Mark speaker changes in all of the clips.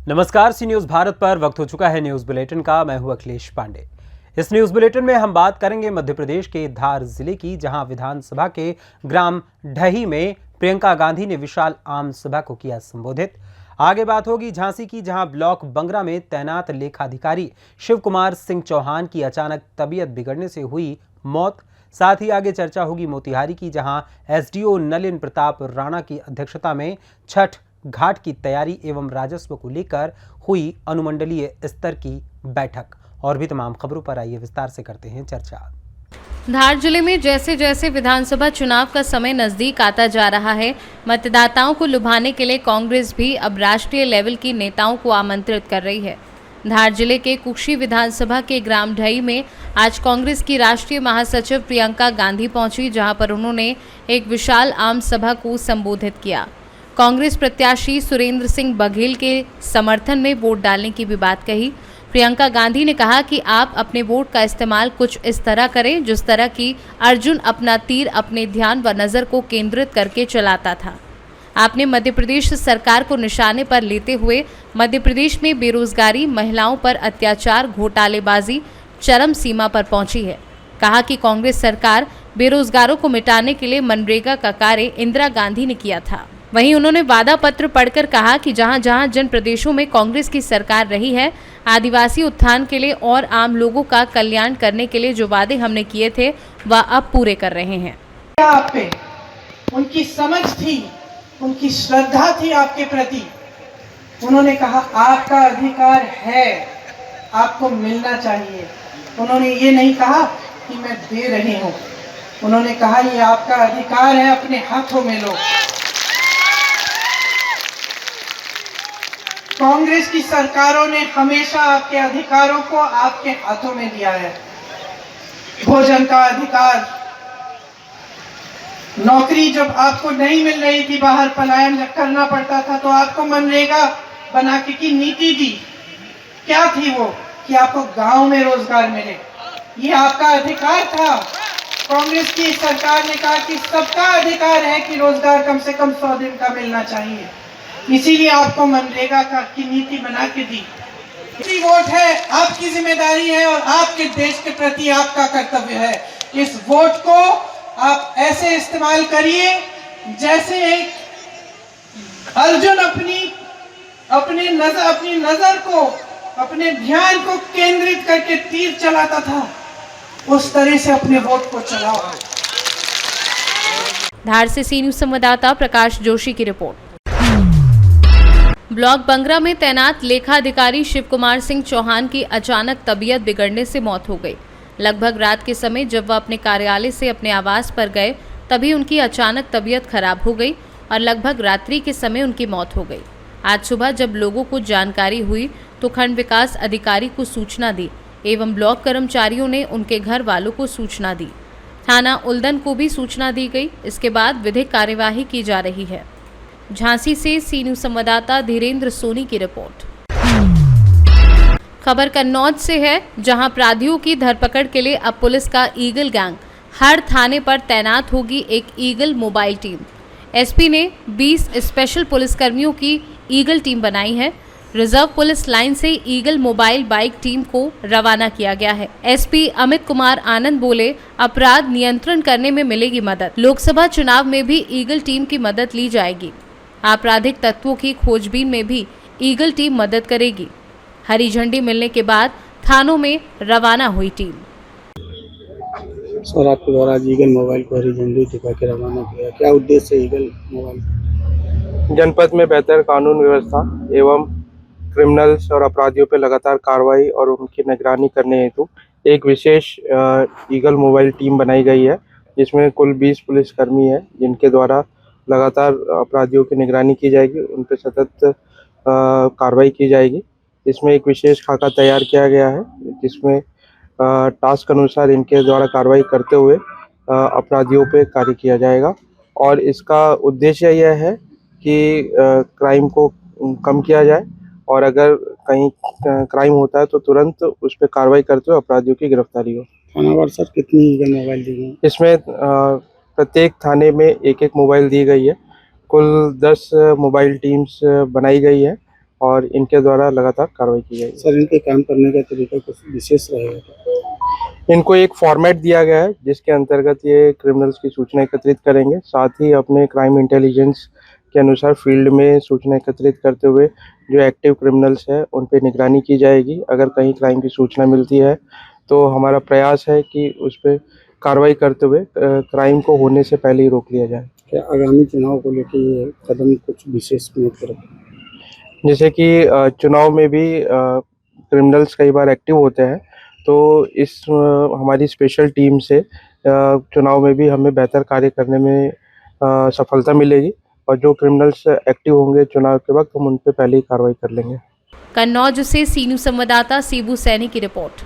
Speaker 1: नमस्कार, सी न्यूज भारत पर वक्त हो चुका है न्यूज बुलेटिन का। मैं हूं अखिलेश पांडे। इस न्यूज बुलेटिन में हम बात करेंगे मध्य प्रदेश के धार जिले की, जहां विधानसभा के ग्राम ढही में प्रियंका गांधी ने विशाल आम सभा को किया संबोधित। आगे बात होगी झांसी की, जहां ब्लॉक बंगरा में तैनात लेखाधिकारी शिव कुमार सिंह चौहान की अचानक तबीयत बिगड़ने से हुई मौत। साथ ही आगे चर्चा होगी मोतिहारी की, जहां एसडीओ नलिन प्रताप राणा की अध्यक्षता में छठ घाट की तैयारी एवं राजस्व को लेकर हुई अनुमंडलीय स्तर की बैठक। और भी तमाम खबरों पर आइए विस्तार से करते हैं चर्चा।
Speaker 2: धार जिले में जैसे जैसे विधानसभा चुनाव का समय नजदीक आता जा रहा है, मतदाताओं को लुभाने के लिए कांग्रेस भी अब राष्ट्रीय लेवल की नेताओं को आमंत्रित कर रही है। धार जिले के कुक्षी विधानसभा के ग्राम ढई में आज कांग्रेस की राष्ट्रीय महासचिव प्रियंका गांधी पहुंची, जहां पर उन्होंने एक विशाल आम सभा को संबोधित किया। कांग्रेस प्रत्याशी सुरेंद्र सिंह बघेल के समर्थन में वोट डालने की भी बात कही। प्रियंका गांधी ने कहा कि आप अपने वोट का इस्तेमाल कुछ इस तरह करें जिस तरह की अर्जुन अपना तीर अपने ध्यान व नज़र को केंद्रित करके चलाता था। आपने मध्य प्रदेश सरकार को निशाने पर लेते हुए मध्य प्रदेश में बेरोजगारी, महिलाओं पर अत्याचार, घोटालेबाजी चरम सीमा पर पहुंची है। कहा कि कांग्रेस सरकार बेरोजगारों को मिटाने के लिए मनरेगा का कार्य इंदिरा गांधी ने किया था। वहीं उन्होंने वादा पत्र पढ़कर कहा कि जहां जहां जिन प्रदेशों में कांग्रेस की सरकार रही है, आदिवासी उत्थान के लिए और आम लोगों का कल्याण करने के लिए जो वादे हमने किए थे वह अब पूरे कर रहे हैं।
Speaker 3: आप पे उनकी समझ थी, उनकी श्रद्धा थी आपके प्रति। उन्होंने कहा आपका अधिकार है, आपको मिलना चाहिए। उन्होंने ये नहीं कहा कि मैं दे रही हूँ, उन्होंने कहा ये आपका अधिकार है, अपने हाथों में लो। कांग्रेस की सरकारों ने हमेशा आपके अधिकारों को आपके हाथों में दिया है। भोजन का अधिकार, नौकरी जब आपको नहीं मिल रही थी, बाहर पलायन करना पड़ता था, तो आपको मनरेगा बना के की नीति दी। क्या थी वो? कि आपको गांव में रोजगार मिले। ये आपका अधिकार था। कांग्रेस की सरकार ने कहा कि सबका अधिकार है कि रोजगार कम से कम 100 दिन का मिलना चाहिए, इसीलिए आपको मनरेगा की नीति बना के दी। इसी वोट है, आपकी जिम्मेदारी है और आपके देश के प्रति आपका कर्तव्य है। इस वोट को आप ऐसे इस्तेमाल करिए जैसे एक अर्जुन अपनी नजर को, अपने ध्यान को केंद्रित करके तीर चलाता था, उस तरह से अपने वोट को चलाओ।
Speaker 2: धार से सी न्यूज संवाददाता प्रकाश जोशी की रिपोर्ट। ब्लॉक बंगरा में तैनात लेखाधिकारी शिव कुमार सिंह चौहान की अचानक तबीयत बिगड़ने से मौत हो गई। लगभग रात के समय जब वह अपने कार्यालय से अपने आवास पर गए, तभी उनकी अचानक तबीयत खराब हो गई और लगभग रात्रि के समय उनकी मौत हो गई। आज सुबह जब लोगों को जानकारी हुई तो खंड विकास अधिकारी को सूचना दी एवं ब्लॉक कर्मचारियों ने उनके घर वालों को सूचना दी। थाना उल्दन को भी सूचना दी गई। इसके बाद विधिक कार्यवाही की जा रही है। झांसी से सी न्यूज संवाददाता धीरेन्द्र सोनी की रिपोर्ट। खबर कन्नौज से है, जहां अपराधियों की धरपकड़ के लिए अब पुलिस का ईगल गैंग हर थाने पर तैनात होगी एक ईगल मोबाइल टीम। एसपी ने 20 स्पेशल पुलिसकर्मियों की ईगल टीम बनाई है। रिजर्व पुलिस लाइन से ईगल मोबाइल बाइक टीम को रवाना किया गया है। एसपी अमित कुमार आनंद बोले, अपराध नियंत्रण करने में मिलेगी मदद। लोकसभा चुनाव में भी ईगल टीम की मदद ली जाएगी। आपराधिक तत्वों की खोजबीन में भी ईगल टीम मदद करेगी। हरी झंडी मिलने के बाद थानों में रवाना हुई टीम।
Speaker 4: सर, आपके द्वारा ईगल मोबाइल को हरी झंडी दिखा के रवाना किया, क्या उद्देश्य है ईगल मोबाइल?
Speaker 5: जनपद में बेहतर कानून व्यवस्था एवं क्रिमिनल्स और अपराधियों पर लगातार कार्रवाई और उनकी निगरानी करने हेतु एक विशेष ईगल मोबाइल टीम बनाई गई है, जिसमें कुल 20 पुलिसकर्मी है, जिनके द्वारा लगातार अपराधियों की निगरानी की जाएगी, उन पर सतत कार्रवाई की जाएगी। इसमें एक विशेष खाका तैयार किया गया है, जिसमें टास्क अनुसार इनके द्वारा कार्रवाई करते हुए अपराधियों पे कार्य किया जाएगा। और इसका उद्देश्य यह है कि क्राइम को कम किया जाए और अगर कहीं क्राइम होता है तो तुरंत उस पर कार्रवाई करते हुए अपराधियों की गिरफ्तारी हो।
Speaker 4: थानावार सर कितनी ईगल मोबाइल दी गई?
Speaker 5: इसमें प्रत्येक थाने में एक एक मोबाइल दी गई है। कुल 10 मोबाइल टीम्स बनाई गई है और इनके द्वारा लगातार कार्रवाई की जाएगी।
Speaker 4: सर, इनके काम करने का तरीका कुछ विशेष रहेगा क्या?
Speaker 5: इनको एक फॉर्मेट दिया गया है जिसके अंतर्गत ये क्रिमिनल्स की सूचना एकत्रित करेंगे, साथ ही अपने क्राइम इंटेलिजेंस के अनुसार फील्ड में सूचना एकत्रित करते हुए जो एक्टिव क्रिमिनल्स है उन पे निगरानी की जाएगी। अगर कहीं क्राइम की सूचना मिलती है तो हमारा प्रयास है कि उस पर कार्रवाई करते हुए क्राइम को होने से पहले ही रोक लिया जाए।
Speaker 4: क्या आगामी चुनाव को लेकर ये कदम कुछ विशेष महत्व रखता है?
Speaker 5: जैसे कि चुनाव में भी क्रिमिनल्स कई बार एक्टिव होते हैं, तो इस हमारी स्पेशल टीम से चुनाव में भी हमें बेहतर कार्य करने में सफलता मिलेगी और जो क्रिमिनल्स एक्टिव होंगे चुनाव के वक्त हम उन पर पहले ही कार्रवाई कर लेंगे।
Speaker 2: कन्नौज से सीनू संवाददाता सीबू सैनी की रिपोर्ट।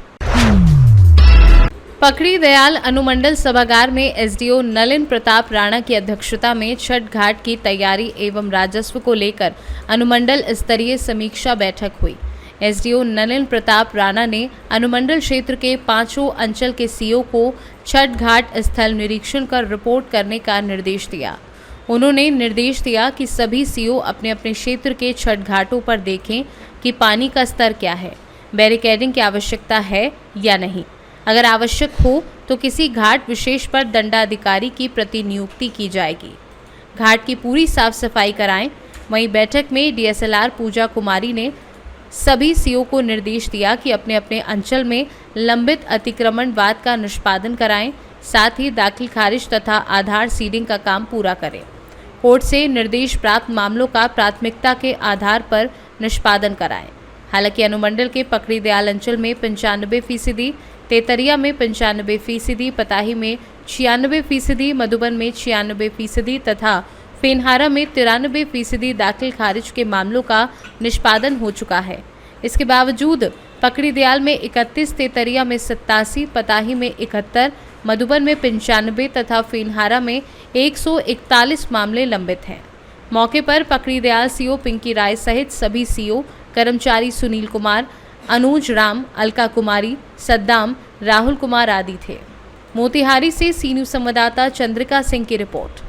Speaker 2: पकड़ी दयाल अनुमंडल सभागार में एसडीओ नलिन प्रताप राणा की अध्यक्षता में छठ घाट की तैयारी एवं राजस्व को लेकर अनुमंडल स्तरीय समीक्षा बैठक हुई। एसडीओ नलिन प्रताप राणा ने अनुमंडल क्षेत्र के 5 अंचल के सीओ को छठ घाट स्थल निरीक्षण कर रिपोर्ट करने का निर्देश दिया। उन्होंने निर्देश दिया कि सभी सीओ अपने अपने क्षेत्र के छठ घाटों पर देखें कि पानी का स्तर क्या है, बैरिकेडिंग की आवश्यकता है या नहीं। अगर आवश्यक हो तो किसी घाट विशेष पर दंडाधिकारी की प्रतिनियुक्ति की जाएगी। घाट की पूरी साफ सफाई कराएं। वहीं बैठक में डीएसएलआर पूजा कुमारी ने सभी सीओ को निर्देश दिया कि अपने अपने अंचल में लंबित अतिक्रमणवाद का निष्पादन कराएं, साथ ही दाखिल खारिज तथा आधार सीडिंग का काम पूरा करें। कोर्ट से निर्देश प्राप्त मामलों का प्राथमिकता के आधार पर निष्पादन कराएं। हालांकि अनुमंडल के पकड़ी दयाल अंचल में 95%, तेतरिया में 95%, पताही में 96%, मधुबन में 96% तथा फेनहारा में 93% दाखिल खारिज के मामलों का निष्पादन हो चुका है। इसके बावजूद पकड़ी दयाल में 31, तेतरिया में 87, पताही में 71, मधुबन में 95 तथा फेनहारा में 141 मामले लंबित हैं। मौके पर पकड़ी दयाल सीओ पिंकी राय सहित सभी सीओ, कर्मचारी सुनील कुमार, अनुज राम, अलका कुमारी, सद्दाम, राहुल कुमार आदि थे। मोतिहारी से सीनू संवाददाता चंद्रिका सिंह की रिपोर्ट।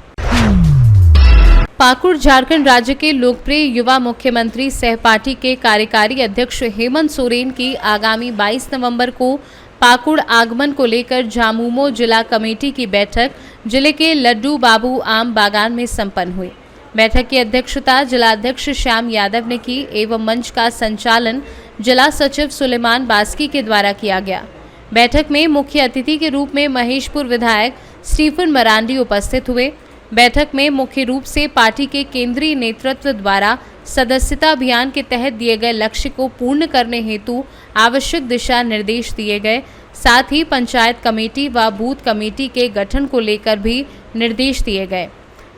Speaker 2: पाकुड़ झारखंड राज्य के लोकप्रिय युवा मुख्यमंत्री सहपाठी के कार्यकारी अध्यक्ष हेमंत सोरेन की आगामी 22 नवंबर को पाकुड़ आगमन को लेकर झामुमो जिला कमेटी की बैठक जिले के लड्डू बाबू आम बागान में संपन्न हुई। बैठक की अध्यक्षता जिलाध्यक्ष श्याम यादव ने की एवं मंच का संचालन जिला सचिव सुलेमान बास्की के द्वारा किया गया। बैठक में मुख्य अतिथि के रूप में महेशपुर विधायक स्टीफन मरांडी उपस्थित हुए। बैठक में मुख्य रूप से पार्टी के केंद्रीय नेतृत्व द्वारा सदस्यता अभियान के तहत दिए गए लक्ष्य को पूर्ण करने हेतु आवश्यक दिशा निर्देश दिए गए। साथ ही पंचायत कमेटी व बूथ कमेटी के गठन को लेकर भी निर्देश दिए गए।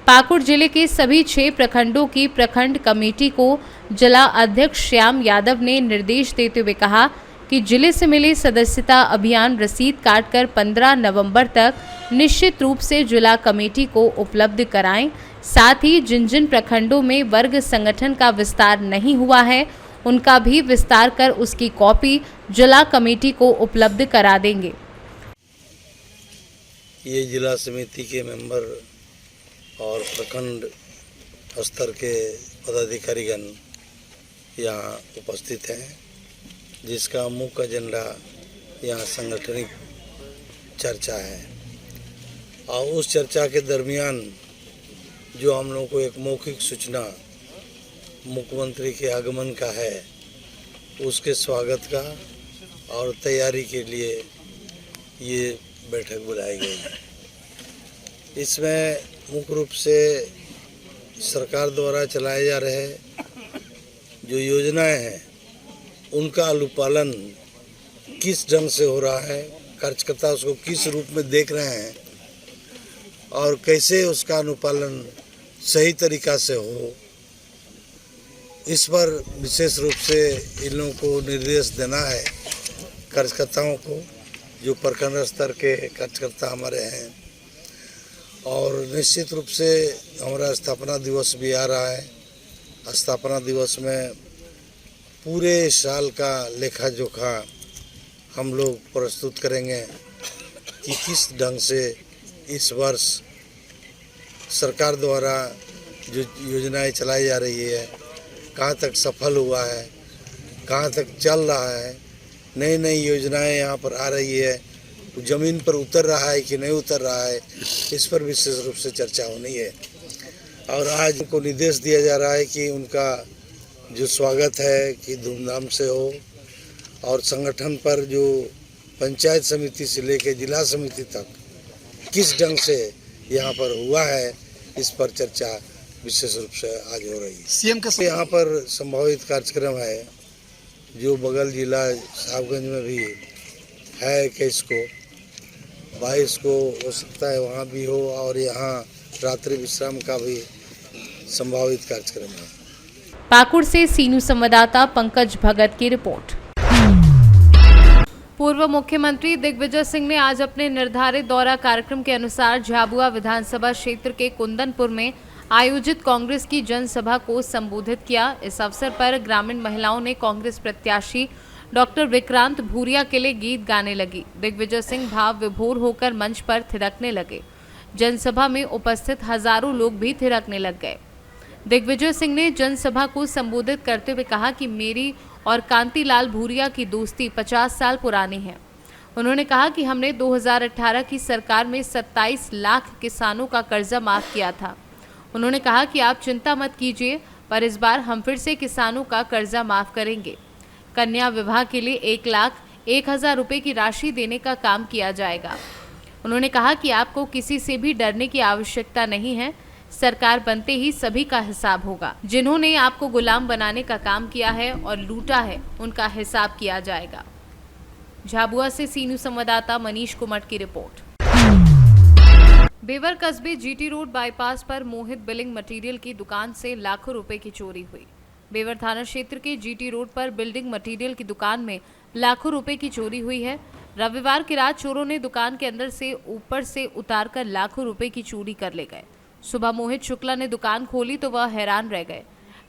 Speaker 2: पाकुड़ जिले के सभी 6 प्रखंडों की प्रखंड कमेटी को जिला अध्यक्ष श्याम यादव ने निर्देश देते हुए कहा कि जिले से मिले सदस्यता अभियान रसीद काटकर 15 नवंबर तक निश्चित रूप से जिला कमेटी को उपलब्ध कराएं। साथ ही जिन जिन प्रखंडों में वर्ग संगठन का विस्तार नहीं हुआ है उनका भी विस्तार कर उसकी कॉपी जिला कमेटी को उपलब्ध करा देंगे।
Speaker 6: ये जिला समिति के मेंबर और प्रखंड स्तर के पदाधिकारीगण यहाँ उपस्थित हैं, जिसका मुख्य एजेंडा यहाँ सांगठनिक चर्चा है। और उस चर्चा के दरमियान जो हम लोगों को एक मौखिक सूचना मुख्यमंत्री के आगमन का है, उसके स्वागत का और तैयारी के लिए ये बैठक बुलाई गई है। इसमें मुख्य रूप से सरकार द्वारा चलाए जा रहे जो योजनाएं हैं उनका अनुपालन किस ढंग से हो रहा है, कार्यकर्ता उसको किस रूप में देख रहे हैं और कैसे उसका अनुपालन सही तरीका से हो, इस पर विशेष रूप से इन लोगों को निर्देश देना है कार्यकर्ताओं को, जो प्रखंड स्तर के कार्यकर्ता हमारे हैं। और निश्चित रूप से हमारा स्थापना दिवस भी आ रहा है। स्थापना दिवस में पूरे साल का लेखा जोखा हम लोग प्रस्तुत करेंगे कि किस ढंग से इस वर्ष सरकार द्वारा जो योजनाएं चलाई जा रही है कहाँ तक सफल हुआ है, कहाँ तक चल रहा है, नई नई योजनाएं यहाँ पर आ रही है, ज़मीन पर उतर रहा है कि नहीं उतर रहा है, इस पर विशेष रूप से चर्चा होनी है। और आज उनको निर्देश दिया जा रहा है कि उनका जो स्वागत है कि धूमधाम से हो, और संगठन पर जो पंचायत समिति से लेकर जिला समिति तक किस ढंग से यहाँ पर हुआ है, इस पर चर्चा विशेष रूप से आज हो रही है।
Speaker 7: सीएम का
Speaker 6: यहाँ पर संभावित कार्यक्रम है जो बगल जिला साहबगंज में भी है 21 को, 22 को हो सकता है वहाँ भी हो, और यहाँ रात्रि विश्राम का भी संभावित कार्यक्रम है।
Speaker 2: पाकुड़ से सीनू संवाददाता पंकज भगत की रिपोर्ट। पूर्व मुख्यमंत्री दिग्विजय सिंह ने आज अपने निर्धारित दौरा कार्यक्रम के अनुसार झाबुआ विधानसभा क्षेत्र के कुंदनपुर में आयोजित कांग्रेस की जनसभा को संबोधित किया। इस अवसर पर ग्रामीण महिलाओं ने कांग्रेस प्रत्याशी डॉक्टर विक्रांत भूरिया के लिए गीत गाने लगी। दिग्विजय सिंह भाव विभोर होकर मंच पर थिरकने लगे। जनसभा में उपस्थित हजारों लोग भी थिरकने लग गए। दिग्विजय सिंह ने जनसभा को संबोधित करते हुए कहा कि मेरी और कांतिलाल भूरिया की दोस्ती 50 साल पुरानी है। उन्होंने कहा कि हमने 2018 की सरकार में 27 लाख किसानों का कर्जा माफ किया था। उन्होंने कहा कि आप चिंता मत कीजिए, पर इस बार हम फिर से किसानों का कर्जा माफ करेंगे। कन्या विवाह के लिए 1,01,000 रुपये की राशि देने का काम किया जाएगा। उन्होंने कहा कि आपको किसी से भी डरने की आवश्यकता नहीं है। सरकार बनते ही सभी का हिसाब होगा। जिन्होंने आपको गुलाम बनाने का काम किया है और लूटा है, उनका हिसाब किया जाएगा। झाबुआ से सीनू संवाददाता मनीष कुमट की रिपोर्ट। बेवर कस्बे जीटी रोड बाईपास पर मोहित बिल्डिंग मटेरियल की दुकान से लाखों रुपए की चोरी हुई। बेवर थाना क्षेत्र के जीटी रोड पर बिल्डिंग मटेरियल की दुकान में लाखों रुपए की चोरी हुई है। रविवार की रात चोरों ने दुकान के अंदर से ऊपर से उतारकर लाखों रुपए की चोरी कर ले गए। सुबह मोहित शुक्ला ने दुकान खोली तो वह हैरान रह गए।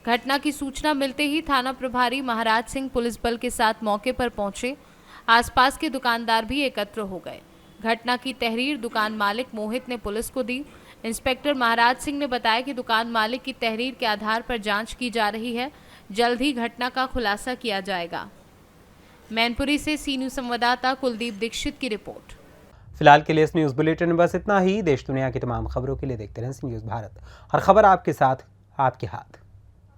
Speaker 2: घटना की सूचना मिलते ही थाना प्रभारी महाराज सिंह पुलिस बल के साथ मौके पर पहुंचे। आसपास के दुकानदार भी एकत्र हो गए। घटना की तहरीर दुकान मालिक मोहित ने पुलिस को दी। इंस्पेक्टर महाराज सिंह ने बताया कि दुकान मालिक की तहरीर के आधार पर जांच की जा रही है। जल्द ही घटना का खुलासा किया जाएगा। मैनपुरी से सीनू संवाददाता कुलदीप दीक्षित की रिपोर्ट।
Speaker 1: फिलहाल के लिए इस न्यूज़ बुलेटिन में बस इतना ही। देश दुनिया की तमाम खबरों के लिए देखते रहें न्यूज़ भारत, हर खबर आपके साथ, आपके हाथ।